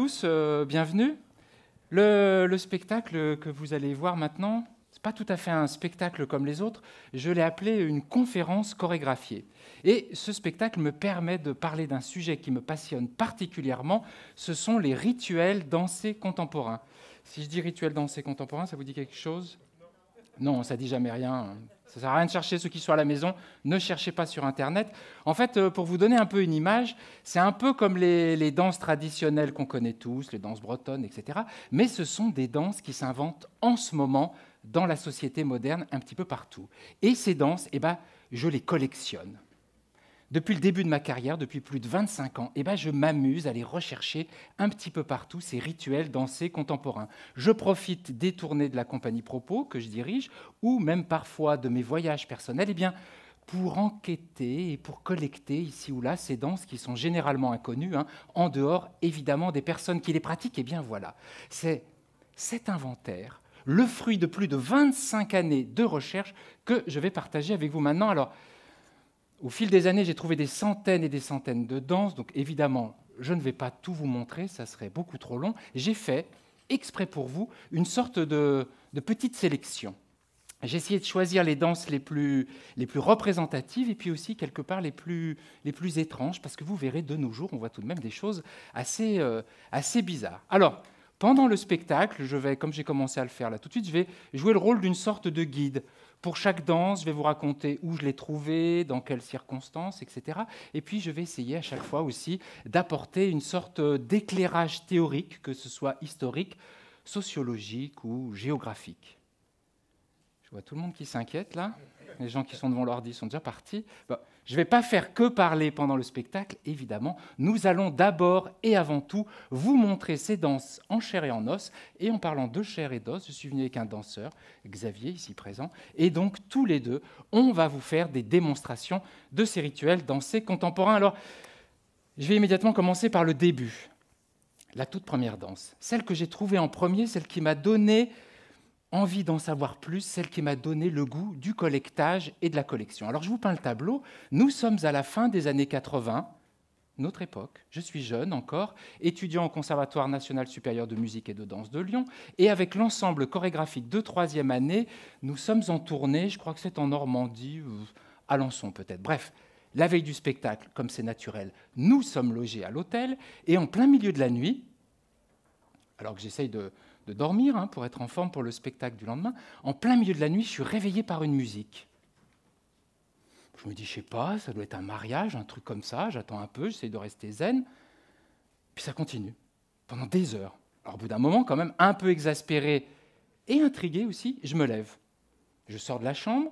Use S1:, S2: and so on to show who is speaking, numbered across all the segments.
S1: tous, bienvenue. Le spectacle que vous allez voir maintenant, ce n'est pas tout à fait un spectacle comme les autres, je l'ai appelé une conférence chorégraphiée. Et ce spectacle me permet de parler d'un sujet qui me passionne particulièrement, ce sont les rituels dansés contemporains. Si je dis rituels dansés contemporains, ça vous dit quelque chose ? Non, ça ne dit jamais rien. Ça ne sert à rien de chercher ceux qui sont à la maison. Ne cherchez pas sur Internet. En fait, pour vous donner un peu une image, c'est un peu comme les danses traditionnelles qu'on connaît tous, les danses bretonnes, etc. Mais ce sont des danses qui s'inventent en ce moment dans la société moderne, un petit peu partout. Et ces danses, je les collectionne. Depuis le début de ma carrière, depuis plus de 25 ans, je m'amuse à les rechercher un petit peu partout, ces rituels dansés contemporains. Je profite des tournées de la compagnie Propos, que je dirige, ou même parfois de mes voyages personnels, pour enquêter et pour collecter ici ou là ces danses qui sont généralement inconnues, en dehors évidemment des personnes qui les pratiquent. Voilà, c'est cet inventaire, le fruit de plus de 25 années de recherche que je vais partager avec vous maintenant. Alors, au fil des années, j'ai trouvé des centaines et des centaines de danses, donc évidemment, je ne vais pas tout vous montrer, ça serait beaucoup trop long. J'ai fait, exprès pour vous, une sorte de petite sélection. J'ai essayé de choisir les danses les plus représentatives et puis aussi, quelque part, les plus étranges, parce que vous verrez, de nos jours, on voit tout de même des choses assez bizarres. Alors, pendant le spectacle, comme j'ai commencé à le faire là tout de suite, je vais jouer le rôle d'une sorte de guide. Pour chaque danse, je vais vous raconter où je l'ai trouvée, dans quelles circonstances, etc. Et puis, je vais essayer à chaque fois aussi d'apporter une sorte d'éclairage théorique, que ce soit historique, sociologique ou géographique. Je vois tout le monde qui s'inquiète, là. Les gens qui sont devant l'ordi sont déjà partis. Je ne vais pas faire que parler pendant le spectacle, évidemment. Nous allons d'abord et avant tout vous montrer ces danses en chair et en os. Et en parlant de chair et d'os, je suis venu avec un danseur, Xavier, ici présent. Et donc, tous les deux, on va vous faire des démonstrations de ces rituels dansés contemporains. Alors, je vais immédiatement commencer par le début. La toute première danse. Celle que j'ai trouvée en premier, celle qui m'a donné envie d'en savoir plus, celle qui m'a donné le goût du collectage et de la collection. Alors, je vous peins le tableau. Nous sommes à la fin des années 80, notre époque. Je suis jeune encore, étudiant au Conservatoire national supérieur de musique et de danse de Lyon. Et avec l'ensemble chorégraphique de 3e année, nous sommes en tournée, je crois que c'est en Normandie, Alençon peut-être. Bref, la veille du spectacle, comme c'est naturel, nous sommes logés à l'hôtel. Et en plein milieu de la nuit, alors que j'essaye de dormir pour être en forme pour le spectacle du lendemain, en plein milieu de la nuit, je suis réveillé par une musique. Je me dis, je ne sais pas, ça doit être un mariage, un truc comme ça, j'attends un peu, j'essaie de rester zen, puis ça continue, pendant des heures. Alors au bout d'un moment, quand même, un peu exaspéré et intrigué aussi, je me lève. Je sors de la chambre,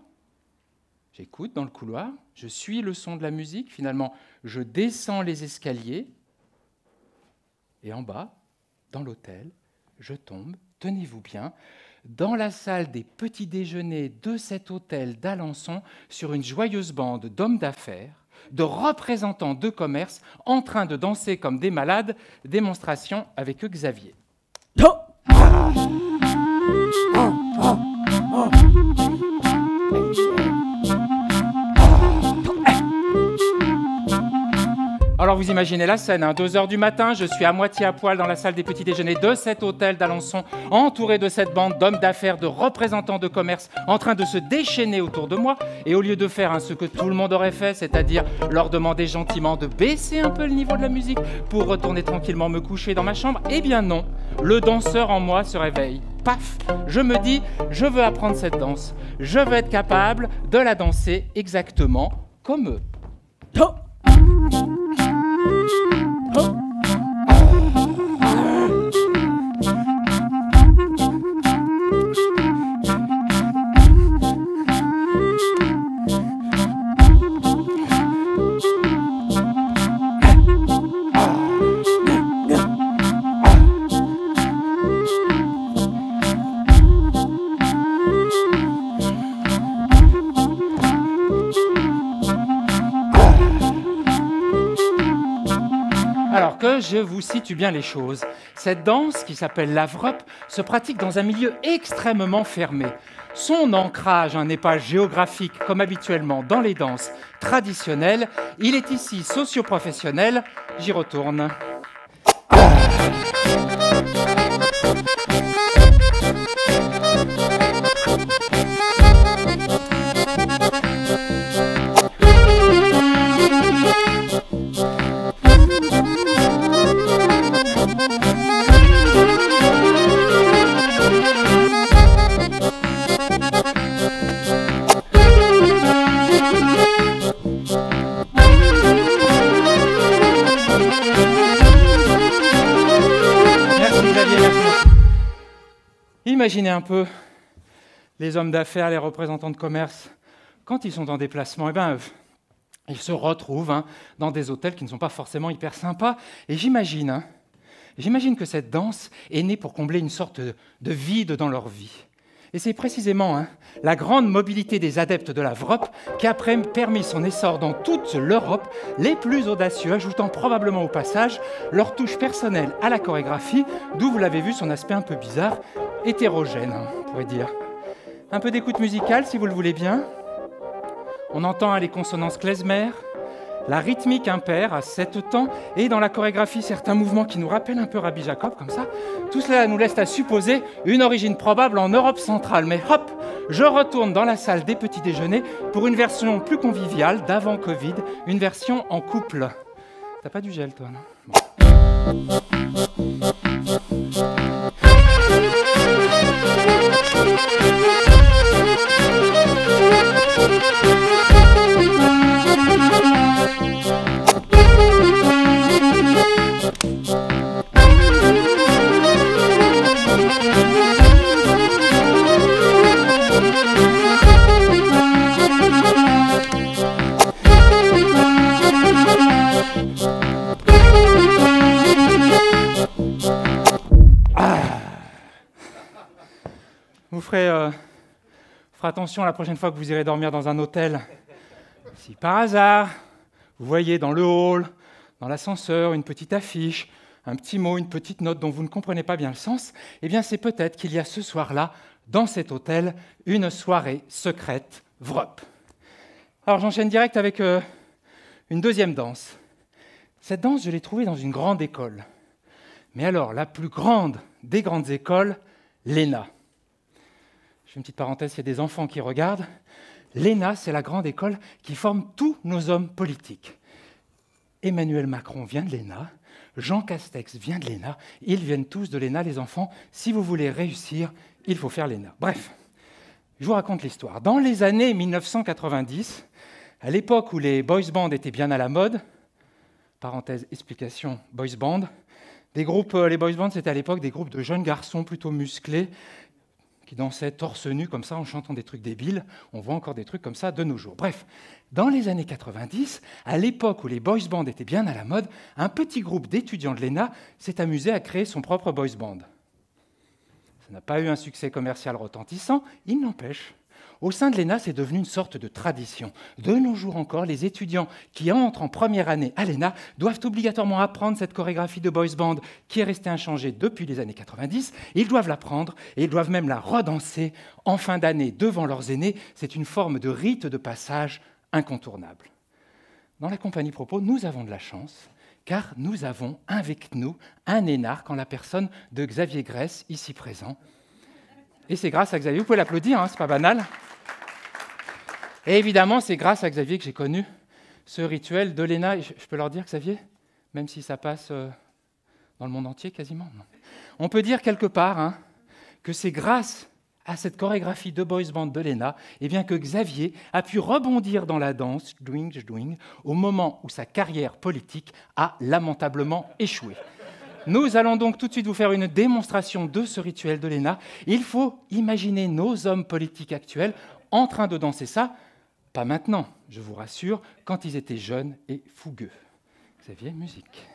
S1: j'écoute dans le couloir, je suis le son de la musique, finalement, je descends les escaliers, et en bas, dans l'hôtel, je tombe, tenez-vous bien, dans la salle des petits déjeuners de cet hôtel d'Alençon, sur une joyeuse bande d'hommes d'affaires, de représentants de commerce, en train de danser comme des malades, démonstration avec Xavier. Alors vous imaginez la scène, 2h du matin, je suis à moitié à poil dans la salle des petits déjeuners de cet hôtel d'Alençon, entouré de cette bande d'hommes d'affaires, de représentants de commerce, en train de se déchaîner autour de moi. Et au lieu de faire ce que tout le monde aurait fait, c'est-à-dire leur demander gentiment de baisser un peu le niveau de la musique pour retourner tranquillement me coucher dans ma chambre, eh bien non, le danseur en moi se réveille. Paf, je me dis, je veux apprendre cette danse, je veux être capable de la danser exactement comme eux. Alors que je vous situe bien les choses, cette danse, qui s'appelle l'Avrop, se pratique dans un milieu extrêmement fermé. Son ancrage n'est pas géographique comme habituellement dans les danses traditionnelles, il est ici socio-professionnel. J'y retourne. Imaginez un peu les hommes d'affaires, les représentants de commerce, quand ils sont en déplacement, ils se retrouvent dans des hôtels qui ne sont pas forcément hyper sympas. Et j'imagine que cette danse est née pour combler une sorte de vide dans leur vie. Et c'est précisément la grande mobilité des adeptes de la VROP qui a permis son essor dans toute l'Europe, les plus audacieux ajoutant probablement au passage leur touche personnelle à la chorégraphie, d'où vous l'avez vu son aspect un peu bizarre, hétérogène, on pourrait dire. Un peu d'écoute musicale si vous le voulez bien. On entend les consonances klezmer, la rythmique impaire à 7 temps, et dans la chorégraphie, certains mouvements qui nous rappellent un peu Rabbi Jacob, comme ça. Tout cela nous laisse à supposer une origine probable en Europe centrale. Mais hop, je retourne dans la salle des petits déjeuners pour une version plus conviviale d'avant Covid, une version en couple. T'as pas du gel, toi, non ? Bon. Vous ferez attention la prochaine fois que vous irez dormir dans un hôtel. Si par hasard, vous voyez dans le hall, dans l'ascenseur, une petite affiche, un petit mot, une petite note dont vous ne comprenez pas bien le sens, eh bien c'est peut-être qu'il y a ce soir-là, dans cet hôtel, une soirée secrète VROP. Alors j'enchaîne direct avec une deuxième danse. Cette danse, je l'ai trouvée dans une grande école. Mais alors, la plus grande des grandes écoles, l'ENA. Je fais une petite parenthèse, il y a des enfants qui regardent. L'ENA, c'est la grande école qui forme tous nos hommes politiques. Emmanuel Macron vient de l'ENA, Jean Castex vient de l'ENA, ils viennent tous de l'ENA, les enfants. Si vous voulez réussir, il faut faire l'ENA. Bref, je vous raconte l'histoire. Dans les années 1990, à l'époque où les boys bands étaient bien à la mode, parenthèse, explication, boys band, les boys bands, c'était à l'époque des groupes de jeunes garçons plutôt musclés, qui dansaient torse nu comme ça en chantant des trucs débiles. On voit encore des trucs comme ça de nos jours. Bref, dans les années 90, à l'époque où les boys bands étaient bien à la mode, un petit groupe d'étudiants de l'ENA s'est amusé à créer son propre boys band. Ça n'a pas eu un succès commercial retentissant, il n'empêche. Au sein de l'ENA, c'est devenu une sorte de tradition. De nos jours encore, les étudiants qui entrent en première année à l'ENA doivent obligatoirement apprendre cette chorégraphie de boys band qui est restée inchangée depuis les années 90. Ils doivent l'apprendre et ils doivent même la redanser en fin d'année devant leurs aînés. C'est une forme de rite de passage incontournable. Dans la compagnie Propos, nous avons de la chance car nous avons avec nous un énarque en la personne de Xavier Grèce, ici présent. Et c'est grâce à Xavier, vous pouvez l'applaudir, c'est pas banal. Et évidemment, c'est grâce à Xavier que j'ai connu ce rituel de l'ENA. Je peux leur dire, Xavier, même si ça passe dans le monde entier quasiment. Non. On peut dire quelque part que c'est grâce à cette chorégraphie de boys band de l'ENA que Xavier a pu rebondir dans la danse, au moment où sa carrière politique a lamentablement échoué. Nous allons donc tout de suite vous faire une démonstration de ce rituel de l'ENA. Il faut imaginer nos hommes politiques actuels en train de danser ça, pas maintenant, je vous rassure, quand ils étaient jeunes et fougueux. Xavier, musique.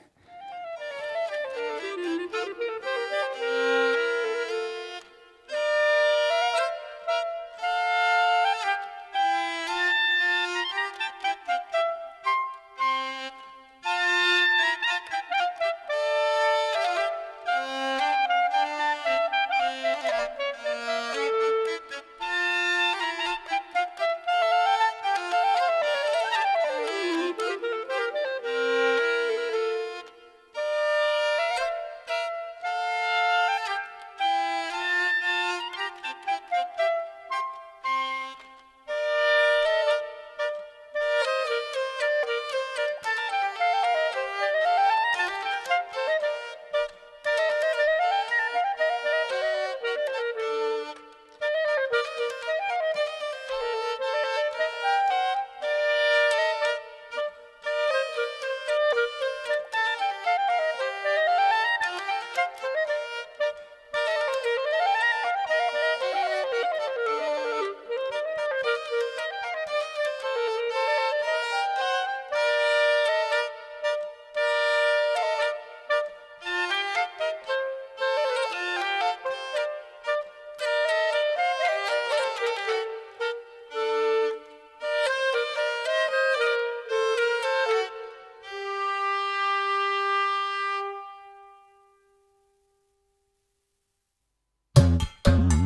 S2: Thank